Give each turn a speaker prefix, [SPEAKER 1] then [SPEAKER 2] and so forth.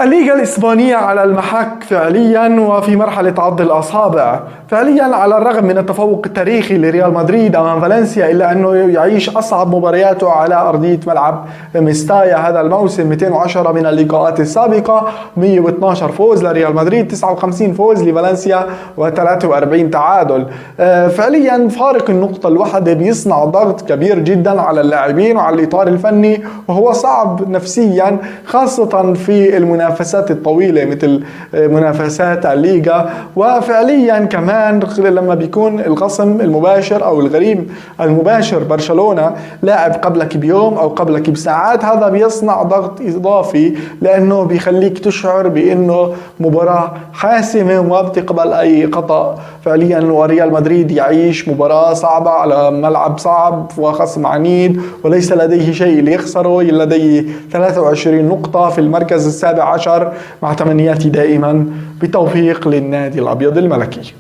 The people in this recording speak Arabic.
[SPEAKER 1] الليغا الإسبانية على المحك فعليا وفي مرحلة عض الأصابع فعليا. على الرغم من التفوق التاريخي لريال مدريد أمام فالنسيا إلا أنه يعيش أصعب مبارياته على أرضية ملعب ميستايا هذا الموسم. 210 من اللقاءات السابقة، 112 فوز لريال مدريد، 59 فوز لفالنسيا و43 تعادل. فعليا فارق النقطة الواحدة بيصنع ضغط كبير جدا على اللاعبين وعلى الإطار الفني، وهو صعب نفسيا خاصة في المنافسات الطويلة مثل منافسات الليغا. وفعليا كمان لما بيكون الخصم المباشر أو الغريم المباشر برشلونة لاعب قبلك بيوم أو قبلك بساعات، هذا بيصنع ضغط إضافي لأنه بيخليك تشعر بأنه مباراة حاسمة وما بتقبل أي خطأ فعليا. وريال مدريد يعيش مباراة صعبة على ملعب صعب وخصم عنيد وليس لديه شيء ليخسره، لديه 23 نقطة في المركز السابع عشر، مع تمنياتي دائما بتوفيق للنادي الأبيض الملكي.